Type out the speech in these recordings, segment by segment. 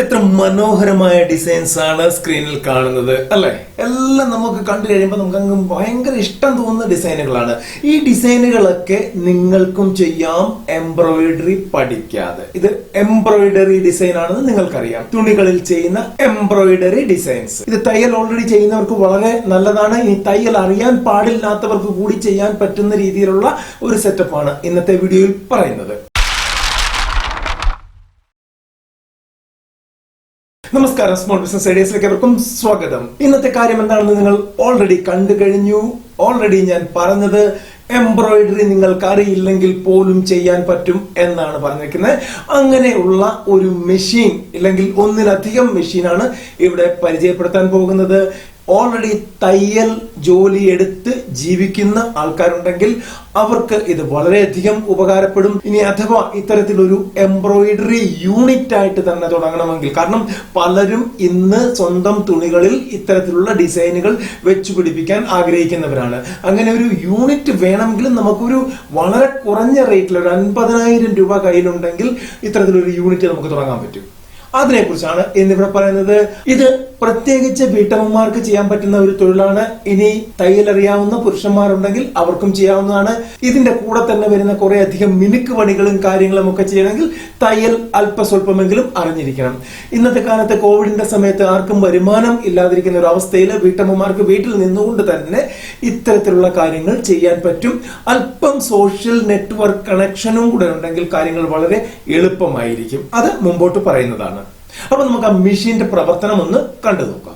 എത്ര മനോഹരമായ ഡിസൈൻസ് ആണ് സ്ക്രീനിൽ കാണുന്നത് അല്ലെ? എല്ലാം നമുക്ക് കണ്ടു കഴിയുമ്പോൾ നമുക്ക് അങ്ങ് ഭയങ്കര ഇഷ്ടം തോന്നുന്ന ഡിസൈനുകളാണ്. ഈ ഡിസൈനുകളൊക്കെ നിങ്ങൾക്കും ചെയ്യാം എംബ്രോയിഡറി പഠിക്കാതെ. ഇത് എംബ്രോയിഡറി ഡിസൈൻ ആണെന്ന് നിങ്ങൾക്കറിയാം. തുണികളിൽ ചെയ്യുന്ന എംബ്രോയിഡറി ഡിസൈൻസ്. ഇത് തയ്യൽ ഓൾറെഡി ചെയ്യുന്നവർക്ക് വളരെ നല്ലതാണ്. ഈ തയ്യൽ അറിയാൻ പാടില്ലാത്തവർക്ക് കൂടി ചെയ്യാൻ പറ്റുന്ന രീതിയിലുള്ള ഒരു സെറ്റപ്പാണ് ഇന്നത്തെ വീഡിയോയിൽ പറയുന്നത്. നമസ്കാരം, സ്മോൾ ബിസിനസ് ഐഡിയസിലേക്ക് അവർക്കും സ്വാഗതം. ഇന്നത്തെ കാര്യം എന്താണെന്ന് നിങ്ങൾ ഓൾറെഡി കണ്ടു കഴിഞ്ഞു. ഓൾറെഡി ഞാൻ പറഞ്ഞത് എംബ്രോയിഡറി നിങ്ങൾക്ക് അറിയില്ലെങ്കിൽ പോലും ചെയ്യാൻ പറ്റും എന്നാണ് പറഞ്ഞിരിക്കുന്നത്. അങ്ങനെയുള്ള ഒരു മെഷീൻ അല്ലെങ്കിൽ ഒന്നിലധികം മെഷീനാണ് ഇവിടെ പരിചയപ്പെടുത്താൻ പോകുന്നത്. ഓൾറെഡി തയ്യൽ ജോലി എടുത്ത് ജീവിക്കുന്ന ആൾക്കാരുണ്ടെങ്കിൽ അവർക്ക് ഇത് വളരെയധികം ഉപകാരപ്പെടും. ഇനി അഥവാ ഇത്തരത്തിലൊരു എംബ്രോയിഡറി യൂണിറ്റ് ആയിട്ട് തന്നെ തുടങ്ങണമെങ്കിൽ, കാരണം പലരും ഇന്ന് സ്വന്തം തുണികളിൽ ഇത്തരത്തിലുള്ള ഡിസൈനുകൾ വെച്ചു പിടിപ്പിക്കാൻ ആഗ്രഹിക്കുന്നവരാണ്. അങ്ങനെ ഒരു യൂണിറ്റ് വേണമെങ്കിൽ നമുക്കൊരു വളരെ കുറഞ്ഞ റേറ്റിൽ ഒരു 50,000 രൂപ കയ്യിലുണ്ടെങ്കിൽ ഇത്തരത്തിലൊരു യൂണിറ്റ് നമുക്ക് തുടങ്ങാൻ പറ്റും. അതിനെക്കുറിച്ചാണ് ഇന്നിവിടെ പറയുന്നത്. ഇത് പ്രത്യേകിച്ച് വീട്ടമ്മമാർക്ക് ചെയ്യാൻ പറ്റുന്ന ഒരു തൊഴിലാണ്. ഇനി തയ്യൽ അറിയാവുന്ന പുരുഷന്മാരുണ്ടെങ്കിൽ അവർക്കും ചെയ്യാവുന്നതാണ്. ഇതിന്റെ കൂടെ തന്നെ വരുന്ന കുറെ അധികം മിനുക്ക് പണികളും കാര്യങ്ങളും ഒക്കെ ചെയ്യണമെങ്കിൽ തയ്യൽ അല്പസ്വല്പമെങ്കിലും അറിഞ്ഞിരിക്കണം. ഇന്നത്തെ കാലത്ത് കോവിഡിന്റെ സമയത്ത് ആർക്കും വരുമാനം ഇല്ലാതിരിക്കുന്ന ഒരു അവസ്ഥയിൽ വീട്ടമ്മമാർക്ക് വീട്ടിൽ നിന്നുകൊണ്ട് തന്നെ ഇത്തരത്തിലുള്ള കാര്യങ്ങൾ ചെയ്യാൻ പറ്റും. അല്പം സോഷ്യൽ നെറ്റ്വർക്ക് കണക്ഷനും കൂടെ ഉണ്ടെങ്കിൽ കാര്യങ്ങൾ വളരെ എളുപ്പമായിരിക്കും. അത് മുമ്പോട്ട് പറയുന്നതാണ്. അപ്പൊ നമുക്ക് ആ മെഷീന്റെ പ്രവർത്തനം ഒന്ന് കണ്ടു നോക്കാം.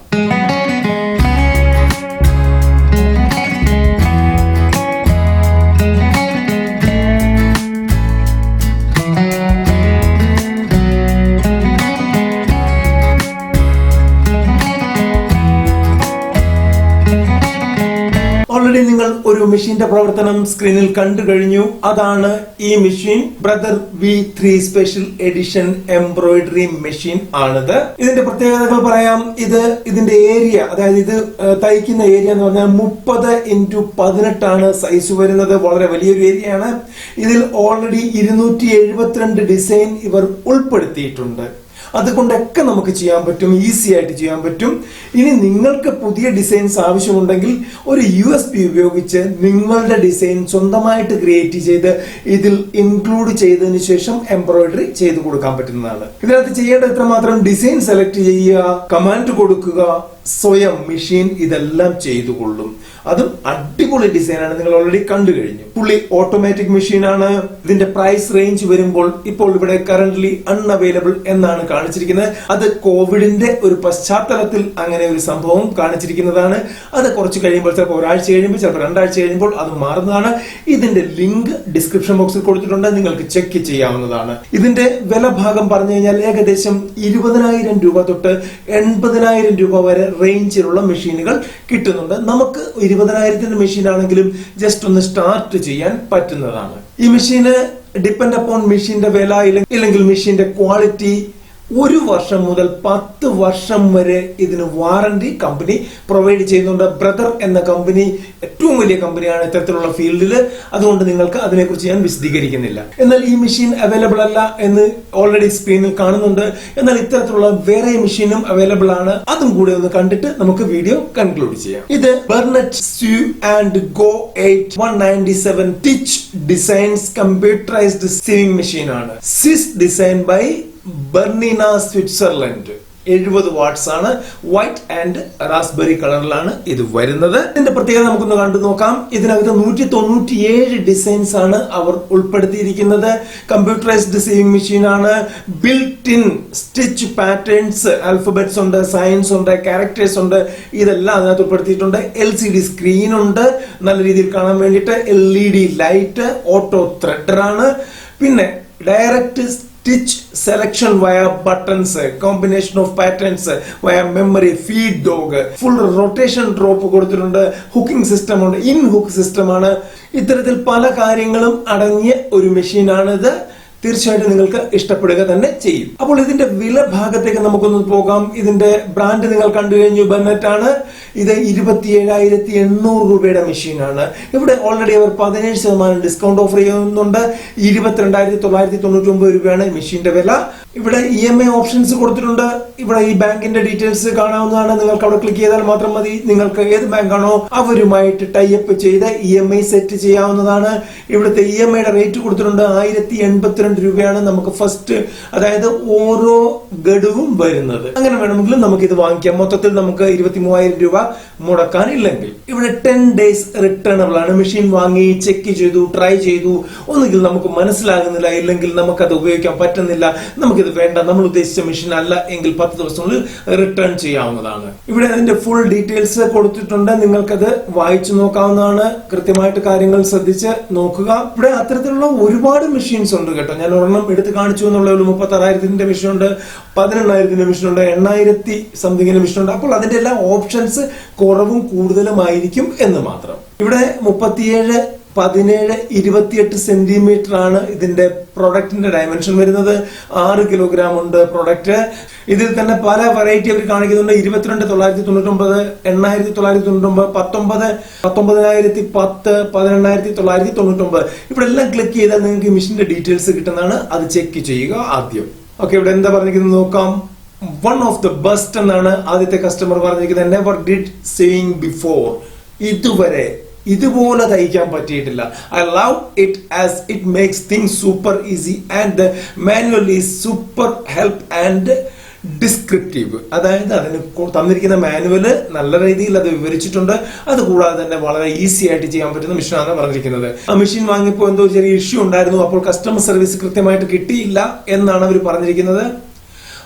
ഓൾറെഡി നിങ്ങൾ ഒരു മെഷീന്റെ പ്രവർത്തനം സ്ക്രീനിൽ കണ്ടു കഴിഞ്ഞു. അതാണ് ഈ machine. Brother V3 special edition embroidery machine ആണിത്. ഇതിന്റെ പ്രത്യേകതകൾ പറയാം. ഇതിന്റെ ഏരിയ, അതായത് ഇത് തയ്ക്കുന്ന ഏരിയ എന്ന് പറഞ്ഞാൽ 30x18 ആണ് സൈസ് വരുന്നത്. വളരെ വലിയൊരു ഏരിയ ആണ്. ഇതിൽ ഓൾറെഡി 272 ഡിസൈൻ ഇവർ ഉൾപ്പെടുത്തിയിട്ടുണ്ട്. അതുകൊണ്ടൊക്കെ നമുക്ക് ചെയ്യാൻ പറ്റും, ഈസി ആയിട്ട് ചെയ്യാൻ പറ്റും. ഇനി നിങ്ങൾക്ക് പുതിയ ഡിസൈൻസ് ആവശ്യമുണ്ടെങ്കിൽ ഒരു USB ഉപയോഗിച്ച് നിങ്ങളുടെ ഡിസൈൻ സ്വന്തമായിട്ട് ക്രിയേറ്റ് ചെയ്ത് ഇതിൽ ഇൻക്ലൂഡ് ചെയ്തതിനു ശേഷം എംബ്രോയിഡറി ചെയ്ത് കൊടുക്കാൻ പറ്റുന്നതാണ്. ഇതിനകത്ത് ചെയ്യേണ്ട ഇത്രമാത്രം ഡിസൈൻ സെലക്ട് ചെയ്യുക, കമാൻഡ് കൊടുക്കുക, സ്വയം മെഷീൻ ഇതെല്ലാം ചെയ്തുകൊള്ളും. അതും അടിപൊളി ഡിസൈനാണ്. നിങ്ങൾ ഓൾറെഡി കണ്ടു കഴിഞ്ഞു. ഫുള്ളി ഓട്ടോമാറ്റിക് മെഷീനാണ്. ഇതിന്റെ പ്രൈസ് റേഞ്ച് വരുമ്പോൾ ഇപ്പോൾ ഇവിടെ കറന്റ്ലി അൺഅവൈലബിൾ എന്നാണ് കാണിച്ചിരിക്കുന്നത്. അത് കോവിഡിന്റെ ഒരു പശ്ചാത്തലത്തിൽ അങ്ങനെ ഒരു സംഭവം കാണിച്ചിരിക്കുന്നതാണ്. അത് കുറച്ച് കഴിയുമ്പോൾ, ചിലപ്പോൾ ഒരാഴ്ച കഴിയുമ്പോൾ, ചിലപ്പോൾ 2 ആഴ്ച കഴിയുമ്പോൾ അത് മാറുന്നതാണ്. ഇതിന്റെ ലിങ്ക് ഡിസ്ക്രിപ്ഷൻ ബോക്സിൽ കൊടുത്തിട്ടുണ്ട്, നിങ്ങൾക്ക് ചെക്ക് ചെയ്യാവുന്നതാണ്. ഇതിന്റെ വില ഭാഗം പറഞ്ഞു കഴിഞ്ഞാൽ ഏകദേശം 20,000 രൂപ തൊട്ട് 80,000 രൂപ വരെ റേഞ്ചിലുള്ള മെഷീനുകൾ കിട്ടുന്നുണ്ട്. നമുക്ക് 20,000 മെഷീൻ ആണെങ്കിലും ജസ്റ്റ് ഒന്ന് സ്റ്റാർട്ട് ചെയ്യാൻ പറ്റുന്നതാണ്. ഈ മെഷീന് ഡിപ്പെൻഡ് അപ്പോൺ മെഷീന്റെ വില ഇല്ലെങ്കിൽ മെഷീന്റെ ക്വാളിറ്റി 1 വർഷം മുതൽ 10 വർഷം വരെ ഇതിന് വാറന്റി കമ്പനി പ്രൊവൈഡ് ചെയ്യുന്നുണ്ട്. ബ്രദർ എന്ന കമ്പനി ഏറ്റവും വലിയ കമ്പനിയാണ് ഇത്തരത്തിലുള്ള ഫീൽഡിൽ. അതുകൊണ്ട് നിങ്ങൾക്ക് അതിനെക്കുറിച്ച് ഞാൻ വിശദീകരിക്കുന്നില്ല. എന്നാൽ ഈ മെഷീൻ അവൈലബിൾ അല്ല എന്ന് ഓൾറെഡി സ്ക്രീനിൽ കാണുന്നുണ്ട്. എന്നാൽ ഇത്തരത്തിലുള്ള വേറെ മെഷീനും അവൈലബിൾ ആണ്. അതും കൂടെ ഒന്ന് കണ്ടിട്ട് നമുക്ക് വീഡിയോ കൺക്ലൂഡ് ചെയ്യാം. ഇത് Bernette sew and go 197 stitch designs computerised sewing machine ആണ്. Swiss design by Bernina, Switzerland. 70 watts ആണ്. വൈറ്റ് ആൻഡ് റാസ്ബെറി കളറിലാണ് ഇത് വരുന്നത്. ഇതിന്റെ പ്രത്യേകത നമുക്കൊന്ന് കണ്ടു നോക്കാം. ഇതിനകത്ത് 197 ഡിസൈൻസ് ആണ് അവർ ഉൾപ്പെടുത്തിയിരിക്കുന്നത്. കമ്പ്യൂട്ടറൈസ്ഡ് സീവിംഗ് മെഷീൻ ആണ്. Built in stitch patterns, alphabets ഉണ്ട്, സയൻസ് ഉണ്ട്, ക്യാരക്ടേഴ്സ് ഉണ്ട്. ഇതെല്ലാം അതിനകത്ത് ഉൾപ്പെടുത്തിയിട്ടുണ്ട്. LCD സ്ക്രീൻ ഉണ്ട് നല്ല രീതിയിൽ കാണാൻ വേണ്ടിയിട്ട്. LED ലൈറ്റ്, ഓട്ടോ ത്രെഡർ ആണ്. പിന്നെ ഡയറക്റ്റ് സ്റ്റിച്ച് സെലക്ഷൻ വയ ബട്ടൺസ്, കോമ്പിനേഷൻ ഓഫ് പാറ്റേൺസ് വയ memory, feed dog, full rotation drop കൊടുത്തിട്ടുണ്ട്. ഹുക്കിംഗ് സിസ്റ്റം ഉണ്ട്, ഇൻ ഹുക്ക് സിസ്റ്റം ആണ്. ഇത്തരത്തിൽ പല കാര്യങ്ങളും അടങ്ങിയ ഒരു മെഷീനാണിത്. തീർച്ചയായിട്ടും നിങ്ങൾക്ക് ഇഷ്ടപ്പെടുക തന്നെ ചെയ്യും. അപ്പോൾ ഇതിന്റെ വില ഭാഗത്തേക്ക് നമുക്കൊന്ന് പോകാം. ഇതിന്റെ ബ്രാൻഡ് നിങ്ങൾ കണ്ടു കഴിഞ്ഞു, ബെന്നറ്റ് ആണ്. ഇത് 27,800 രൂപയുടെ മെഷീനാണ്. ഇവിടെ ഓൾറെഡി അവർ 17% ഡിസ്കൗണ്ട് ഓഫർ ചെയ്യുന്നുണ്ട്. 22,999 രൂപയാണ് മെഷീന്റെ വില. ഇവിടെ EMI ഓപ്ഷൻസ് കൊടുത്തിട്ടുണ്ട്. ഇവിടെ ഈ ബാങ്കിന്റെ ഡീറ്റെയിൽസ് കാണാവുന്നതാണ്. നിങ്ങൾക്ക് അവിടെ ക്ലിക്ക് ചെയ്താൽ മാത്രം മതി. നിങ്ങൾക്ക് ഏത് ബാങ്കാണോ അവരുമായിട്ട് ടൈപ്പ് ചെയ്ത് EMI സെറ്റ് ചെയ്യാവുന്നതാണ്. ഇവിടുത്തെ EMIയുടെ റേറ്റ് കൊടുത്തിട്ടുണ്ട് 1082 രൂപയാണ് നമുക്ക് ഫസ്റ്റ്, അതായത് ഓരോ ഗഡുവും വരുന്നത്. അങ്ങനെ വേണമെങ്കിൽ നമുക്ക് ഇത് വാങ്ങിക്കാം. മൊത്തത്തിൽ നമുക്ക് 23,000 രൂപ മുടക്കാനില്ലെങ്കിൽ. ഇവിടെ 10 days റിട്ടേണബിൾ ആണ്. മെഷീൻ വാങ്ങി ചെക്ക് ചെയ്തു, ട്രൈ ചെയ്തു, ഒന്നുകിൽ നമുക്ക് മനസ്സിലാകുന്നില്ല, ഇല്ലെങ്കിൽ നമുക്കത് ഉപയോഗിക്കാൻ പറ്റുന്നില്ല, നമുക്കിത് വേണ്ട, നമ്മൾ ഉദ്ദേശിച്ച മെഷീൻ അല്ല എങ്കിൽ 10 ദിവസത്തിനുള്ളിൽ റിട്ടേൺ ചെയ്യാവുന്നതാണ്. ഇവിടെ അതിന്റെ ഫുൾ ഡീറ്റെയിൽസ് കൊടുത്തിട്ടുണ്ട്. നിങ്ങൾക്കത് വായിച്ചു നോക്കാവുന്നതാണ്. കൃത്യമായിട്ട് കാര്യങ്ങൾ ശ്രദ്ധിച്ച് നോക്കുക. ഇവിടെ അത്തരത്തിലുള്ള ഒരുപാട് മെഷീൻസ് ഉണ്ട് കേട്ടോ. ഞാൻ ഒരെണ്ണം എടുത്ത് കാണിച്ചു എന്നുള്ള 36,000 മെഷീൻ ഉണ്ട്, 18,000 മെഷീൻ ഉണ്ട്, 8,000 സംതിങ്ങിന്റെ മെഷീൻ ഉണ്ട്. അപ്പോൾ അതിന്റെ എല്ലാ ഓപ്ഷൻസ് കുറവും കൂടുതലുമായിരിക്കും എന്ന് മാത്രം. ഇവിടെ 37, 17, 28 സെന്റിമീറ്റർ ആണ് ഇതിന്റെ പ്രൊഡക്റ്റിന്റെ ഡയമെൻഷൻ വരുന്നത്. 6 കിലോഗ്രാം ഉണ്ട് പ്രൊഡക്റ്റ്. ഇതിൽ തന്നെ പല വെറൈറ്റി അവർ കാണിക്കുന്നുണ്ട്. 22,999, 8,999, 19,10, 18,999. ഇവിടെ എല്ലാം ക്ലിക്ക് ചെയ്താൽ നിങ്ങൾക്ക് മെഷീന്റെ ഡീറ്റെയിൽസ് കിട്ടുന്നതാണ്. അത് ചെക്ക് ചെയ്യുക ആദ്യം. ഓക്കെ, ഇവിടെ എന്താ പറഞ്ഞിരിക്കുന്നത് നോക്കാം. വൺ ഓഫ് ദ ബെസ്റ്റ് എന്നാണ് ആദ്യത്തെ കസ്റ്റമർ പറഞ്ഞിരിക്കുന്നത്. Never did sewing before. ഇതുവരെ ഇതുപോലെ തയ്ക്കാൻ പറ്റിയിട്ടില്ല. I love it as it makes things super easy and the manual is super help and descriptive. അതായത് അതിന് തന്നിരിക്കുന്ന മാനുവല് നല്ല രീതിയിൽ അത് വിവരിച്ചിട്ടുണ്ട്. അതുകൂടാതെ തന്നെ വളരെ ഈസി ആയിട്ട് ചെയ്യാൻ പറ്റുന്ന മെഷീനാണ് പറഞ്ഞിരിക്കുന്നത്. ആ മെഷീൻ വാങ്ങിയപ്പോൾ എന്തോ ചെറിയ ഇഷ്യൂ ഉണ്ടായിരുന്നു. അപ്പോൾ കസ്റ്റമർ സർവീസ് കൃത്യമായിട്ട് കിട്ടിയില്ല എന്നാണ് അവർ പറഞ്ഞിരിക്കുന്നത്.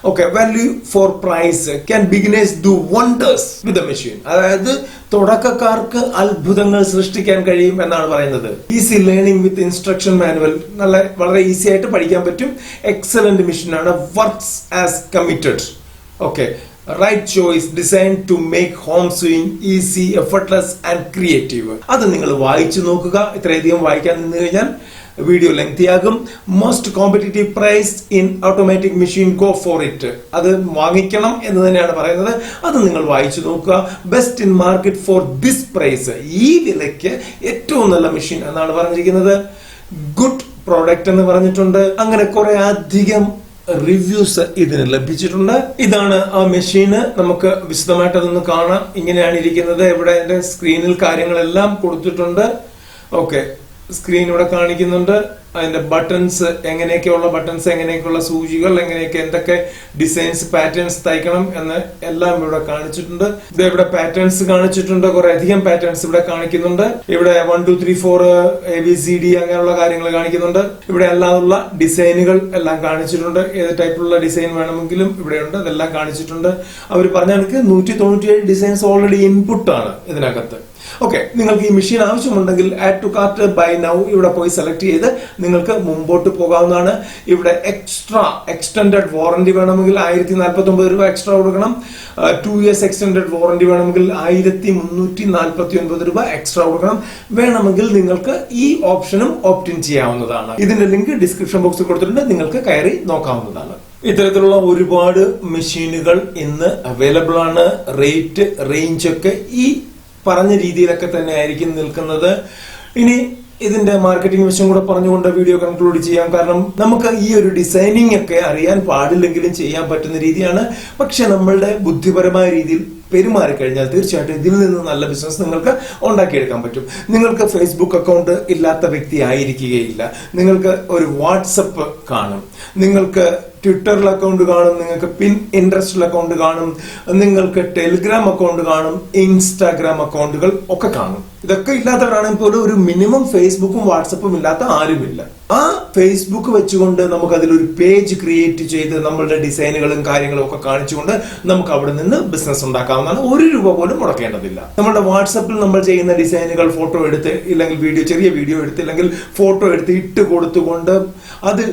Okay, value for price. Can beginners do wonders with the machine? അതായത് തുടക്കക്കാർക്ക് അത്ഭുതങ്ങൾ സൃഷ്ടിക്കാൻ കഴിയും എന്നാണ് പറയുന്നത്. Easy learning with instruction manual. വളരെ ഈസി ആയിട്ട് പഠിക്കാൻ പറ്റും. എക്സലന്റ് മെഷീനാണ്. Works as committed. Okay, right choice, design to make home sewing easy, effortless and creative. അത് നിങ്ങൾ വായിച്ചു നോക്കുക. ഇത്രയധികം വായിക്കാൻ നിന്ന് കഴിഞ്ഞാൽ വീഡിയോ ലെങ്തി ആകും. Most competitive price in automatic machine, go for it. അത് വാങ്ങിക്കണം എന്ന് തന്നെയാണ് പറയുന്നത്. അത് നിങ്ങൾ വായിച്ചു നോക്കുക. Best in market for this price. ഈ വിലയ്ക്ക് ഏറ്റവും നല്ല മെഷീൻ എന്നാണ് പറഞ്ഞിരിക്കുന്നത്. ഗുഡ് പ്രോഡക്റ്റ് എന്ന് പറഞ്ഞിട്ടുണ്ട്. അങ്ങനെ കുറെ അധികം റിവ്യൂസ് ഇതിന് ലഭിച്ചിട്ടുണ്ട്. ഇതാണ് ആ മെഷീന്. നമുക്ക് വിശദമായിട്ട് അതൊന്ന് കാണാം. ഇങ്ങനെയാണ് ഇരിക്കുന്നത്. ഇവിടെ എന്റെ സ്ക്രീനിൽ കാര്യങ്ങളെല്ലാം കൊടുത്തിട്ടുണ്ട്. ഓക്കെ, സ്ക്രീൻ ഇവിടെ കാണിക്കുന്നുണ്ട്. അതിന്റെ ബട്ടൺസ്, എങ്ങനെയൊക്കെയുള്ള ബട്ടൺസ്, എങ്ങനെയൊക്കെയുള്ള സൂചികൾ, എങ്ങനെയൊക്കെ എന്തൊക്കെ ഡിസൈൻസ്, പാറ്റേൺസ് തയ്ക്കണം എന്ന് എല്ലാം ഇവിടെ കാണിച്ചിട്ടുണ്ട്. ഇവിടെ പാറ്റേൺസ് കാണിച്ചിട്ടുണ്ട്. കുറെ അധികം പാറ്റേൺസ് ഇവിടെ കാണിക്കുന്നുണ്ട്. ഇവിടെ 1, 2, 3, 4 ABCD അങ്ങനെയുള്ള കാര്യങ്ങൾ കാണിക്കുന്നുണ്ട്. ഇവിടെ അല്ലാതുള്ള ഡിസൈനുകൾ എല്ലാം കാണിച്ചിട്ടുണ്ട്. ഏത് ടൈപ്പിലുള്ള ഡിസൈൻ വേണമെങ്കിലും ഇവിടെയുണ്ട്. അതെല്ലാം കാണിച്ചിട്ടുണ്ട്. അവർ പറഞ്ഞ കണക്ക് 197 ഡിസൈൻസ് ഓൾറെഡി ഇൻപുട്ട് ആണ് ഇതിനകത്ത്. ഓക്കെ, നിങ്ങൾക്ക് ഈ മെഷീൻ ആവശ്യമുണ്ടെങ്കിൽ add to cart, buy now ഇവിടെ പോയി സെലക്ട് ചെയ്ത് നിങ്ങൾക്ക് മുമ്പോട്ട് പോകാവുന്നതാണ്. ഇവിടെ എക്സ്റ്റൻഡഡ് വാറന്റി വേണമെങ്കിൽ 1049 രൂപ എക്സ്ട്രാ കൊടുക്കണം. 2 years എക്സ്റ്റൻഡഡ് വാറന്റി വേണമെങ്കിൽ 1349 രൂപ എക്സ്ട്രാ കൊടുക്കണം. വേണമെങ്കിൽ നിങ്ങൾക്ക് ഈ ഓപ്ഷനും ഓപ്റ്റ് ഇൻ ചെയ്യാവുന്നതാണ്. ഇതിന്റെ ലിങ്ക് ഡിസ്ക്രിപ്ഷൻ ബോക്സിൽ കൊടുത്തിട്ടുണ്ട്. നിങ്ങൾക്ക് കയറി നോക്കാവുന്നതാണ്. ഇത്തരത്തിലുള്ള ഒരുപാട് മെഷീനുകൾ ഇന്ന് അവൈലബിൾ ആണ്. റേറ്റ് റേഞ്ച് ഒക്കെ ഈ പറഞ്ഞ രീതിയിലൊക്കെ തന്നെ ആയിരിക്കും നിൽക്കുന്നത്. ഇനി ഇതിന്റെ മാർക്കറ്റിംഗ് വശം കൂടെ പറഞ്ഞുകൊണ്ട് വീഡിയോ കൺക്ലൂഡ് ചെയ്യാം. കാരണം നമുക്ക് ഈ ഒരു ഡിസൈനിങ് ഒക്കെ അറിയാൻ പാടില്ലെങ്കിലും ചെയ്യാൻ പറ്റുന്ന രീതിയാണ്. പക്ഷെ നമ്മളുടെ ബുദ്ധിപരമായ രീതിയിൽ പെരുമാറിക്കഴിഞ്ഞാൽ തീർച്ചയായിട്ടും ഇതിൽ നിന്ന് നല്ല ബിസിനസ് നിങ്ങൾക്ക് ഉണ്ടാക്കിയെടുക്കാൻ പറ്റും. നിങ്ങൾക്ക് ഫേസ്ബുക്ക് അക്കൗണ്ട് ഇല്ലാത്ത വ്യക്തി ആയിരിക്കുകയില്ല. നിങ്ങൾക്ക് ഒരു വാട്സപ്പ് കാണും, നിങ്ങൾക്ക് ട്വിറ്ററിൽ അക്കൗണ്ട് കാണും, നിങ്ങൾക്ക് ഇൻട്രസ്റ്റിൽ അക്കൗണ്ട് കാണും, നിങ്ങൾക്ക് ടെലിഗ്രാം അക്കൗണ്ട് കാണും, ഇൻസ്റ്റാഗ്രാം അക്കൗണ്ടുകൾ ഒക്കെ കാണും. ഇതൊക്കെ ഇല്ലാത്തവരാണെങ്കിൽ പോലും ഒരു മിനിമം ഫേസ്ബുക്കും വാട്സപ്പും ഇല്ലാത്ത ആരുമില്ല. ആ ഫേസ്ബുക്ക് വെച്ചുകൊണ്ട് നമുക്ക് അതിലൊരു പേജ് ക്രിയേറ്റ് ചെയ്ത് നമ്മളുടെ ഡിസൈനുകളും കാര്യങ്ങളും ഒക്കെ കാണിച്ചുകൊണ്ട് നമുക്ക് അവിടെ നിന്ന് ബിസിനസ് ഉണ്ടാക്കാവുന്നതാണ്. 1 രൂപ പോലും മുടക്കേണ്ടതില്ല. നമ്മുടെ വാട്സപ്പിൽ നമ്മൾ ചെയ്യുന്ന ഡിസൈനുകൾ ഫോട്ടോ എടുത്ത്, ഇല്ലെങ്കിൽ ചെറിയ വീഡിയോ എടുത്ത്, ഇല്ലെങ്കിൽ ഫോട്ടോ എടുത്ത് ഇട്ട് കൊടുത്തുകൊണ്ട് അത്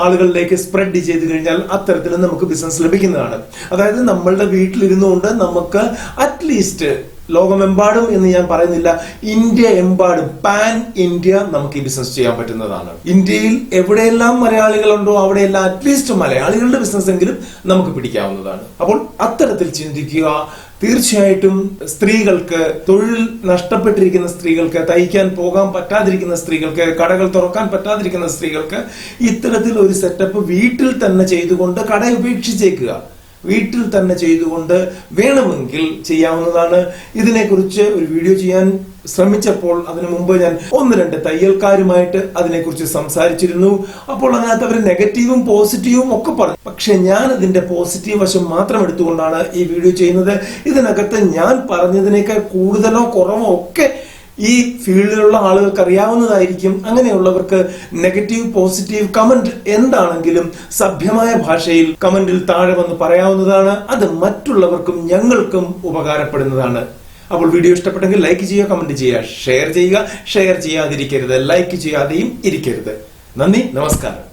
ആളുകളിലേക്ക് സ്പ്രെഡ് ചെയ്ത് കഴിഞ്ഞാൽ അത്തരത്തിൽ നമുക്ക് ബിസിനസ് ലഭിക്കുന്നതാണ്. അതായത് നമ്മളുടെ വീട്ടിലിരുന്നുകൊണ്ട് നമുക്ക് അറ്റ്ലീസ്റ്റ് ലോകമെമ്പാടും എന്ന് ഞാൻ പറയുന്നില്ല, ഇന്ത്യ എമ്പാടും പാൻ ഇന്ത്യ നമുക്ക് ഈ ബിസിനസ് ചെയ്യാൻ പറ്റുന്നതാണ്. ഇന്ത്യയിൽ എവിടെയെല്ലാം മലയാളികളുണ്ടോ അവിടെയെല്ലാം അറ്റ്ലീസ്റ്റ് മലയാളികളുടെ ബിസിനസ് എങ്കിലും നമുക്ക് പിടിക്കാവുന്നതാണ്. അപ്പോൾ അത്തരത്തിൽ ചിന്തിക്കുക. തീർച്ചയായിട്ടും സ്ത്രീകൾക്ക്, തൊഴിൽ നഷ്ടപ്പെട്ടിരിക്കുന്ന സ്ത്രീകൾക്ക്, തയ്ക്കാൻ പോകാൻ പറ്റാതിരിക്കുന്ന സ്ത്രീകൾക്ക്, കടകൾ തുറക്കാൻ പറ്റാതിരിക്കുന്ന സ്ത്രീകൾക്ക് ഇത്തരത്തിൽ ഒരു സെറ്റപ്പ് വീട്ടിൽ തന്നെ ചെയ്തുകൊണ്ട് കട ഉപേക്ഷിച്ചേക്കുക. വീട്ടിൽ തന്നെ ചെയ്തുകൊണ്ട് വേണമെങ്കിൽ ചെയ്യാവുന്നതാണ്. ഇതിനെക്കുറിച്ച് ഒരു വീഡിയോ ചെയ്യാൻ ശ്രമിച്ചപ്പോൾ അതിനു മുമ്പ് ഞാൻ 1-2 തയ്യൽക്കാരുമായിട്ട് അതിനെക്കുറിച്ച് സംസാരിച്ചിരുന്നു. അപ്പോൾ അതിനകത്ത് അവർ നെഗറ്റീവും പോസിറ്റീവും ഒക്കെ പറഞ്ഞു. പക്ഷെ ഞാൻ അതിന്റെ പോസിറ്റീവ് വശം മാത്രം എടുത്തുകൊണ്ടാണ് ഈ വീഡിയോ ചെയ്യുന്നത്. ഇതിനകത്ത് ഞാൻ പറഞ്ഞതിനേക്കാൾ കൂടുതലോ കുറവോ ഒക്കെ ഈ ഫീൽഡിലുള്ള ആളുകൾക്ക് അറിയാവുന്നതായിരിക്കും. അങ്ങനെയുള്ളവർക്ക് നെഗറ്റീവ് പോസിറ്റീവ് കമന്റ് എന്താണെങ്കിലും സഭ്യമായ ഭാഷയിൽ കമന്റിൽ താഴെ വന്ന് പറയാവുന്നതാണ്. അത് മറ്റുള്ളവർക്കും ഞങ്ങൾക്കും ഉപകാരപ്പെടുന്നതാണ്. അപ്പോൾ വീഡിയോ ഇഷ്ടപ്പെട്ടെങ്കിൽ ലൈക്ക് ചെയ്യുക, കമന്റ് ചെയ്യുക, ഷെയർ ചെയ്യുക. ഷെയർ ചെയ്യാതിരിക്കരുത്, ലൈക്ക് ചെയ്യാതെയും ഇരിക്കരുത്. നന്ദി, നമസ്കാരം.